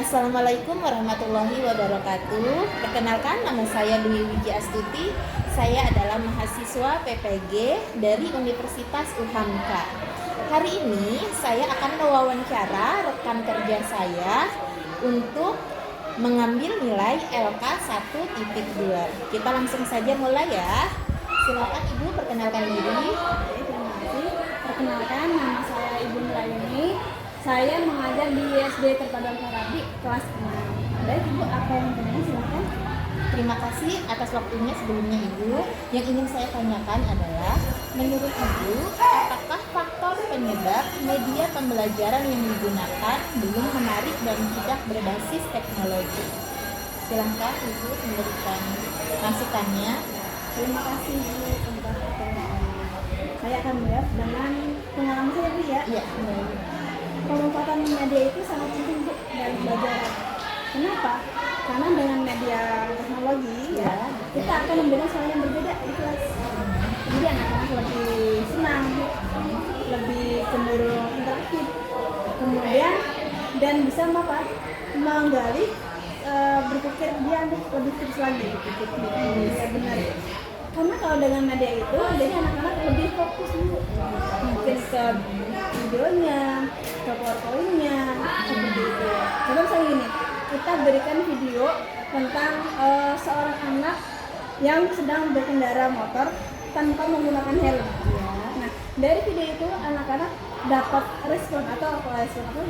Assalamualaikum warahmatullahi wabarakatuh. Perkenalkan, nama saya Dwi Wiji Astuti. Saya adalah mahasiswa PPG dari Universitas UHAMKA. Hari ini saya akan mewawancara rekan kerja saya untuk mengambil nilai LK 1.2. Kita langsung saja mulai ya. Silakan Ibu perkenalkan diri. Terima kasih. Perkenalkan, nama saya Ibu Nurayuni. Saya mengajar di SD Terpadu Al-Farabi kelas 6. Baik Ibu, apa yang bertanya silakan. Terima kasih atas waktunya sebelumnya Ibu. Yang ingin saya tanyakan adalah, menurut Ibu, apakah faktor penyebab media pembelajaran yang digunakan belum menarik dan tidak berbasis teknologi? Silahkan Ibu memberikan masukannya. Terima kasih Bu untuk pertanyaannya. Saya akan menjawab dengan pengalaman saya Bu ya. Iya. Pemanfaatan media itu sangat penting Bu dalam belajar. Kenapa? Karena dengan media teknologi ya, kita akan memberikan soal yang berbeda di kelas. Jadi anak-anak lebih senang, lebih cenderung interaktif. Kemudian dan bisa apa? Menggali berpikir dia lebih kritis lagi. Ya benar. Karena kalau dengan media itu, jadi anak-anak lebih fokus dulu, mungkin ke videonya, ke PowerPoint-nya, seperti itu. Contoh misalnya gini, kita berikan video tentang seorang anak yang sedang berkendara motor tanpa menggunakan helm. Nah, dari video itu anak-anak dapat respon atau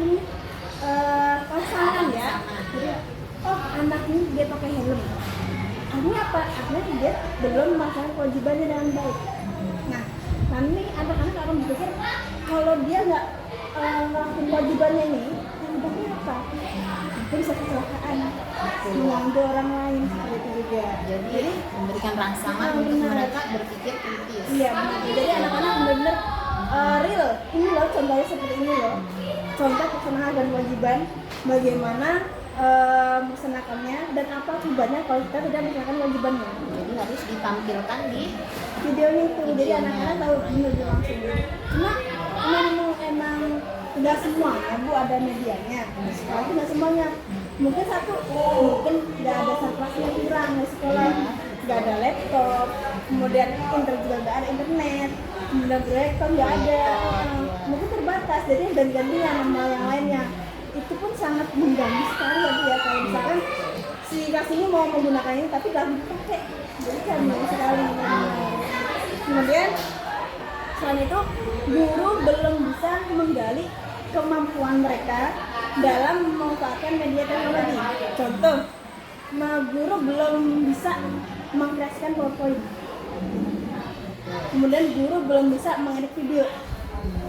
ini pasangan ya. Jadi, oh anak ini dia pakai helm. Artinya apa? Artinya dia belum melaksanakan kewajibannya dengan baik. Nah, nanti anak-anak akan berpikir kalau dia nggak melakukan kewajibannya ini, yang dampaknya apa? Mungkin bisa kecelakaan, mengganggu orang lain seperti itu juga. Jadi memberikan rangsangan untuk mereka berpikir kritis. Iya benar. Jadi anak-anak benar-benar real. Ini loh contohnya seperti ini loh. Contoh pelaksanaan dan kewajiban, bagaimana melaksanakannya dan apa akibatnya kalau kita tidak melaksanakan kewajibannya. Jadi harus ditampilkan di Videonya itu, jadi anak-anak tahu benar langsung. Cuma emang nggak semua ya Bu ada medianya. Sekolah itu nggak semuanya. Mungkin mungkin nggak ada sarplasnya kurang di sekolah, nggak ada laptop, kemudian juga nggak ada internet, kemudian proyektor nggak ada, mungkin terbatas. Jadi ganti-gantian sama yang lainnya. Itu pun sangat mengganggu sekali ya Bu ya, kalau misalkan si kelas ini mau menggunakan ini tapi nggak dipakai, jadi kan mengganggu sekali. Kemudian selain itu guru belum bisa menggali kemampuan mereka dalam memanfaatkan media teknologi. Contoh, guru belum bisa mengkreasikan PowerPoint. Kemudian guru belum bisa mengedit video.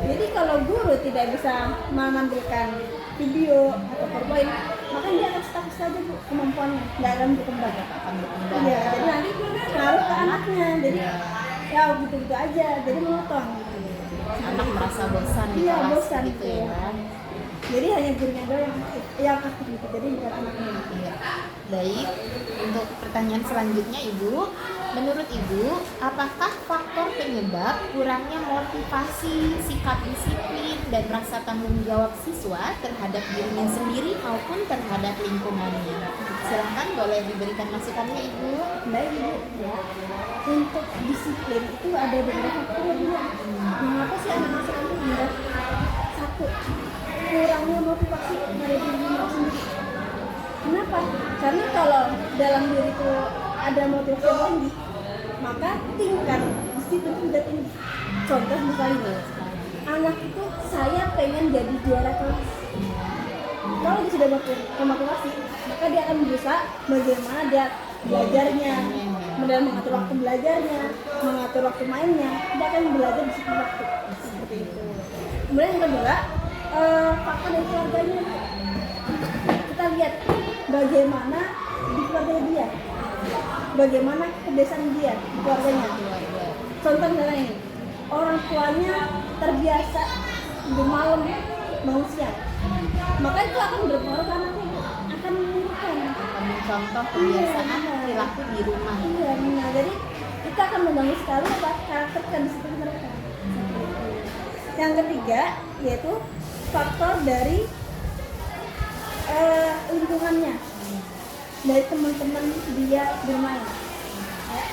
Jadi kalau guru tidak bisa menampilkan video atau PowerPoint, maka dia akan status saja Bu kemampuannya, nggak akan berkembang. Iya, jadi nanti ngaruh ke anaknya. Jadi ya gitu-gitu aja, jadi monoton gitu. anak merasa bosan di Iya, kelas bosan gitu ya. Jadi hanya gurunya doang yang aktif gitu, jadi bukan anaknya. Iya. Baik, untuk pertanyaan selanjutnya Ibu, menurut Ibu, apakah faktor penyebab kurangnya motivasi, sikap disiplin, dan rasa tanggung jawab siswa terhadap dirinya sendiri maupun terhadap lingkungannya? Silahkan boleh diberikan masukannya Ibu. Baik Bu, ya. Untuk disiplin itu ada beberapa faktor ya Bu. Mengapa sih anak-anak sekarang itu berat? Satu, kurangnya motivasi dari diri mereka sendiri. Kenapa? Karena kalau dalam diri itu ada motivasi yang tinggi, maka tingkat disiplin itu sudah tinggi. Contoh misalnya, anak itu saya pengen jadi juara kelas. Kalau dia sudah memotivasi, maka dia akan berusaha bagaimana dia belajarnya, kemudian mengatur waktu belajarnya, mengatur waktu mainnya. Dia akan belajar disiplin waktu seperti itu. Kemudian yang kedua, faktor dari keluarganya. Kita lihat bagaimana di keluarga dia, bagaimana kebiasaan dia di keluarganya. Contoh misalnya ini, orang tuanya terbiasa di malam bangun siang, maka itu akan berpengaruh ke anaknya, akan menirukan. Mencontoh kebiasaan perilaku di rumah. Iya, benar. Jadi itu akan mengganggu sekali karakter dan disiplin mereka. Yang ketiga yaitu faktor dari lingkungannya, dari teman-teman dia bermain. Ya.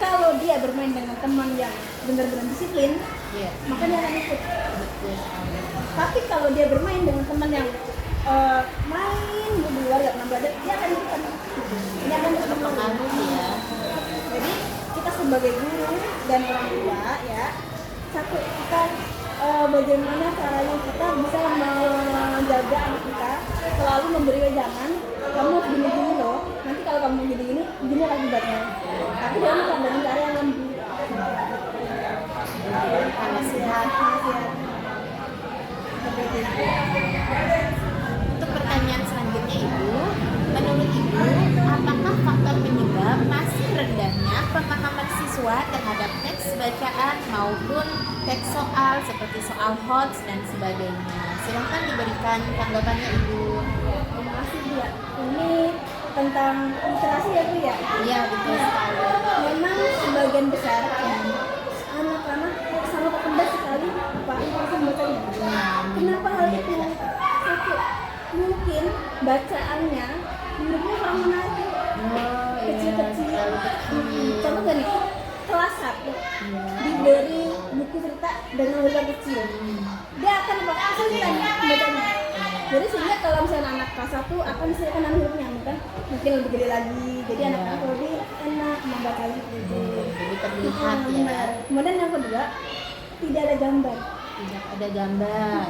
Kalau dia bermain dengan teman yang benar-benar disiplin, maka dia akan ikut. Tapi kalau dia bermain dengan teman yang main di luar gak pernah belajar, dia akan ikutan. Ini akan Terpengaruh ya. Jadi kita sebagai guru dan orang tua ya, satu kita bagaimana caranya kita bisa menjaga anak kita selalu memberi wejangan, kamu harus gini-gini loh, nanti kalau kamu jadi gini akibatnya, tapi dengan cara yang lembut. Nasihat. Untuk pertanyaan selanjutnya Ibu, menurut Ibu, apakah faktor penyebab masih rendahnya pemahaman siswa terhadap teks bacaan maupun teks soal seperti soal HOTS dan sebagainya? Silahkan diberikan tanggapannya Ibu. Terima kasih Bu ya. Ini tentang literasi ya Bu ya? Iya betul sekali. Memang sebagian besar anak-anak sangat terkenal sekali Pak informasi bacanya. Kenapa hal itu? Satu, mungkin bacaannya menurutnya kurang menarik. Kecil-kecil. Contoh gak nih? Kelas 1 diberi buku cerita dengan urutan kecil, dia akan kesulitan membacanya. Jadi sehingga kalau misalnya anak kelas 1 akan disediakan hurufnya mungkin lebih gede lagi, jadi anak-anak lebih enak membacanya itu. Jadi terlihat ya. Kemudian yang kedua, tidak ada gambar. Tidak ada gambar.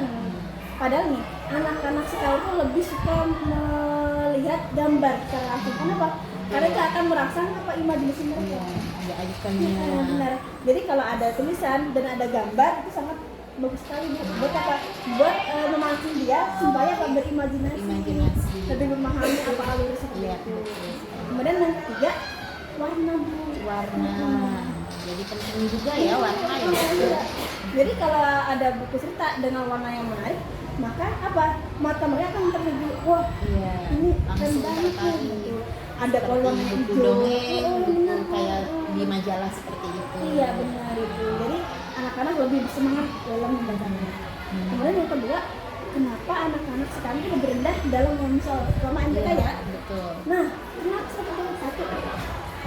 Padahal nih anak-anak sekarang tuh lebih suka melihat gambar secara langsung. Kenapa? Karena itu akan merangsang imajinasi mereka. Ada ikonnya. Benar. Jadi kalau ada tulisan dan ada gambar itu sangat bagus sekali buat apa? Buat memancing dia supaya berimajinasi, lebih memahami apa alur seperti itu. Kemudian yang ketiga, warna Bu. Warna. Jadi penting juga ya warna ya. Jadi kalau ada buku cerita dengan warna yang menarik, maka apa? Mata mereka akan tertuju. Wah, ini keren banget nih. Ada kolom buku hijau. dongeng, buku kayak di majalah seperti itu. Iya benar itu. Jadi anak-anak lebih semangat dalam membacanya. Kemudian yang kedua, kenapa anak-anak sekarang itu lebih rendah dalam misal selama MTK ya? Betul. Nah, kenapa seperti itu? Satu,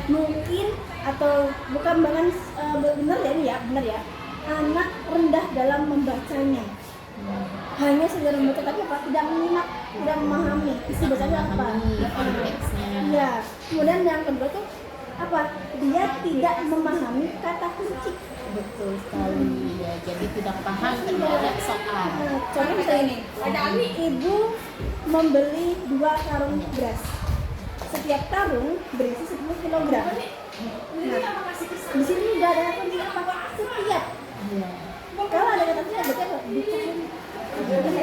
mungkin atau bukan banget benar ya ini ya, benar ya. Anak rendah dalam membacanya. Hanya sekedar membaca tapi apa? Tidak menyimak, tidak memahami isi bacanya apa. Konteksnya. Iya. Kemudian yang kedua tuh apa? Dia tidak memahami kata kunci. Betul sekali ya. Jadi tidak paham terhadap soal. Contoh misalnya ini, ibu membeli 2 karung beras. Setiap karung berisi 10 kg. Nah, di sini udah ada kunci apa? Setiap. Iya. Kalau ada kata kunci berarti apa?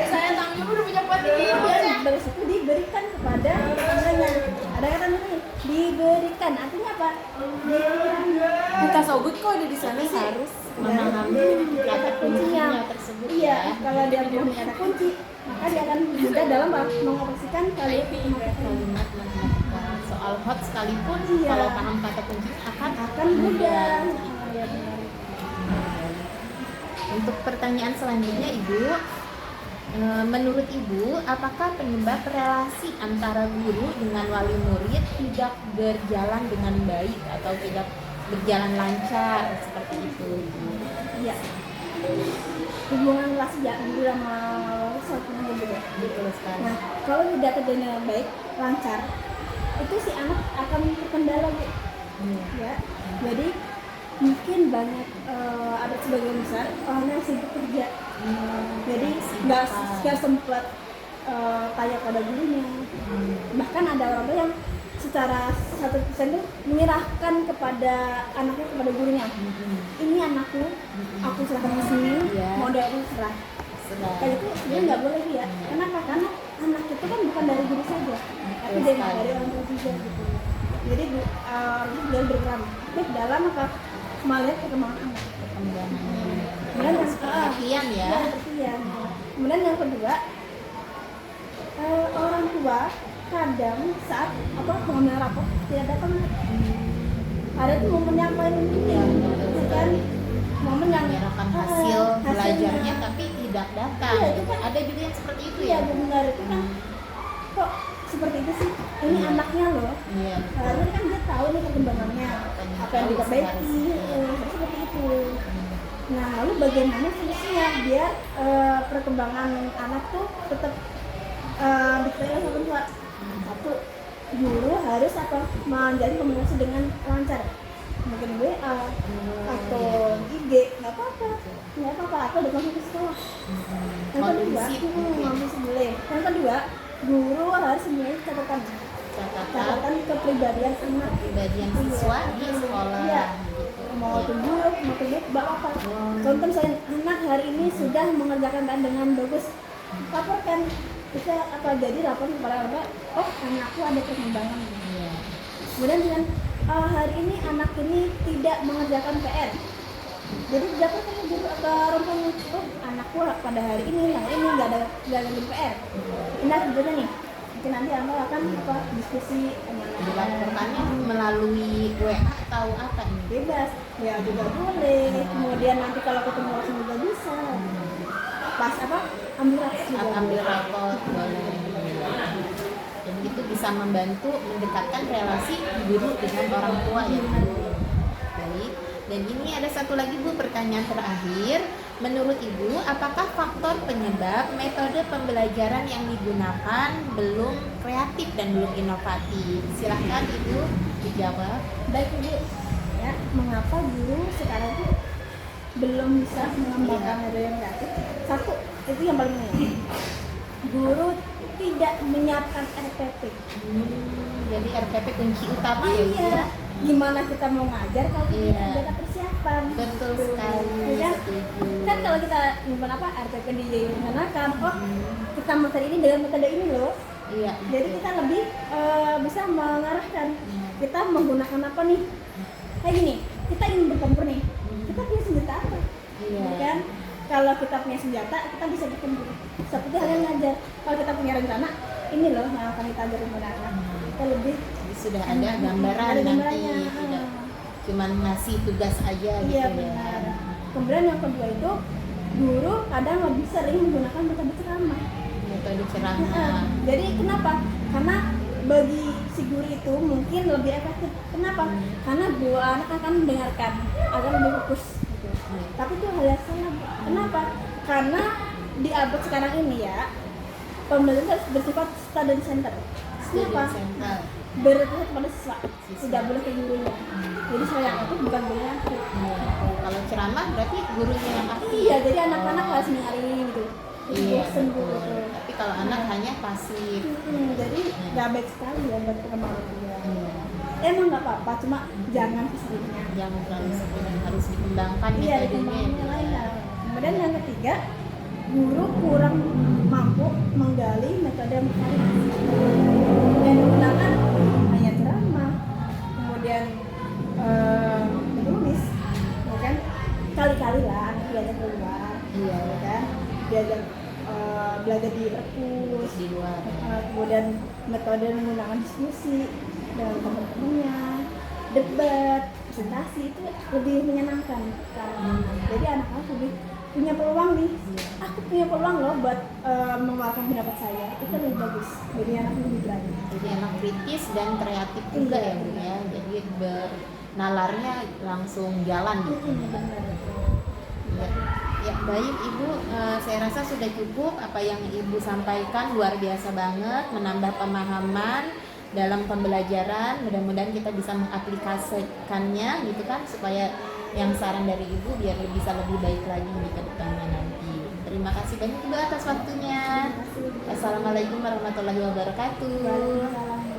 Saya tanggung udah punya buat ini. Dan beras itu diberikan kepada tetangganya. Ada kata ini diberikan, artinya apa? Kita sobut kok ada di sana sih. Harus memahami kata kuncinya tersebut Iya, ya. kalau dia memahami kata kunci, maka dia akan mudah dalam mengoperasikan kalimat Kalimat menghafal. Soal hot sekalipun Iya. kalau paham kata kunci akan mudah. Ya, benar. Untuk pertanyaan selanjutnya Ibu, menurut Ibu, apakah penyebab relasi antara guru dengan wali murid tidak berjalan dengan baik atau tidak berjalan lancar seperti itu? Iya. Hubungan relasi ya guru sama satunya gitu. Betul sekali. Nah, kalau tidak terjadi dengan baik, lancar, itu si anak akan terkendala Bu. Ya. Jadi mungkin banyak ada sebagian besar orang yang sibuk kerja. Jadi nggak sempat tanya pada gurunya. Bahkan ada orang tua yang secara 100% itu menyerahkan kepada anaknya kepada gurunya. Ini anakku, aku serahkan ke sini, mau dari serah. Kayak itu sebenarnya nggak boleh ya. Kenapa? Karena anak itu kan bukan dari guru saja, tapi dari orang tua juga gitu. Jadi dia berperan aktif dalam apa? Melihat perkembangan anak. Kemudian yang perhatian ya. Perhatian. Kemudian yang kedua, orang tua kadang saat mengambil rapor tidak datang. Ada tuh momen yang paling penting, kan? Momen yang menyerahkan hasil belajarnya hasilnya. tapi tidak datang. Iya, itu kan ada juga yang seperti itu Iya ya. benar itu kan kok seperti itu sih? Ini anaknya loh. Iya. Harusnya kan dia tahu nih perkembangannya, apa yang diperbaiki, seperti itu. Nah, lalu bagaimana solusinya biar perkembangan anak tuh tetap diketahui sama tua? Satu, guru harus apa? Menjalin komunikasi dengan lancar. Mungkin WA atau IG, nggak apa-apa, atau dengan ke sekolah. Yang kedua, kondisi boleh. Yang kedua, guru harus memiliki catatan kepribadian anak, Kepribadian siswa di sekolah. Iya. Mau tunjuk, bawa apa? Contoh misalnya anak hari ini sudah mengerjakan PR dengan bagus, laporkan. Bisa apa jadi lapor kepada orang, oh anakku ada perkembangan. Iya. Kemudian dengan hari ini anak ini tidak mengerjakan PR, jadi dilaporkan ke guru atau orang tua, oh anakku pada hari ini nggak ada PR. Ini sebenarnya nih, mungkin nanti anak akan diskusi Dilaporkannya melalui WA atau apa ini? bebas, ya juga boleh. Kemudian nanti kalau ketemu langsung juga bisa. Pas ambil rapot boleh. Dan itu bisa membantu mendekatkan relasi guru dengan orang tua ya Bu. Baik. Dan ini ada satu lagi Bu, pertanyaan terakhir. Menurut Ibu, apakah faktor penyebab metode pembelajaran yang digunakan belum kreatif dan belum inovatif? Silahkan Ibu dijawab. Baik Ibu, ya mengapa guru sekarang tuh belum bisa mengembangkan metode yang kreatif? Satu, itu yang paling penting. Guru tidak menyiapkan RPP. Jadi RPP kunci utama ya Bu. Iya. Gimana kita mau ngajar kalau kita Iya. tidak ada persiapan? Betul sekali. Ya kan? Setuju. Kan kalau kita nyimpan RPP direncanakan, oh kita materi ini dengan metode ini loh. Iya. Jadi kita lebih bisa mengarahkan. Kita menggunakan apa nih? Kayak gini, kita ingin bertempur nih. Kita punya senjata apa? Iya. Ya kan? Kalau kita punya senjata, kita bisa bertempur. Seperti hal yang ngajar. Kalau kita punya rencana, ini loh yang akan kita ajarin pada anak. Kita lebih Jadi sudah ada gambaran ada nanti, gambarannya. tidak cuman ngasih tugas aja gitu Iya ya. benar. Kemudian yang kedua itu, guru kadang lebih sering menggunakan metode ceramah. Metode ceramah. Jadi kenapa? Karena bagi si guru itu mungkin lebih efektif. Kenapa? Karena dua anak akan mendengarkan agar lebih fokus. Gitu. Tapi itu hal yang salah. Kenapa? Karena di abad sekarang ini ya, pembelajaran harus bersifat student center. Kenapa? Student center. Berpihak pada siswa, tidak boleh ke gurunya. Jadi saya itu bukan gurunya aktif. Iya. Kalau ceramah berarti gurunya yang aktif. Iya, jadi anak-anak harus dengerin gitu. Iya. Bosen gitu. Tapi kalau anak hanya pasif. Jadi nggak baik sekali ya buat perkembangan dia. Iya. Emang nggak apa-apa, cuma jangan seringnya. Yang terlalu sering, harus dikembangkan Iya, metodenya. dikembangin lain lah. Kemudian yang ketiga, guru kurang mampu menggali metode motivasi. Yang digunakan hanya ceramah, kemudian menulis, ya kan? Kali-kali lah anak belajar keluar, Iya. ya kan? Belajar belajar di perpus, Di luar. kemudian metode menggunakan diskusi dengan teman-temannya, debat, presentasi itu lebih menyenangkan kan. Jadi anak-anak lebih punya peluang nih. Aku punya peluang loh buat mengeluarkan pendapat saya. Itu lebih bagus. Jadi anak lebih berani. Jadi anak kritis dan kreatif juga ya Bu ya. Jadi bernalarnya langsung jalan gitu. Benar. Ya, ya baik Ibu, saya rasa sudah cukup apa yang Ibu sampaikan, luar biasa banget, menambah pemahaman dalam pembelajaran. Mudah-mudahan kita bisa mengaplikasikannya gitu kan, supaya yang saran dari Ibu biar bisa lebih baik lagi di kedepannya nanti. Terima kasih banyak Ibu atas waktunya. Assalamualaikum warahmatullahi wabarakatuh. Waalaikumsalam.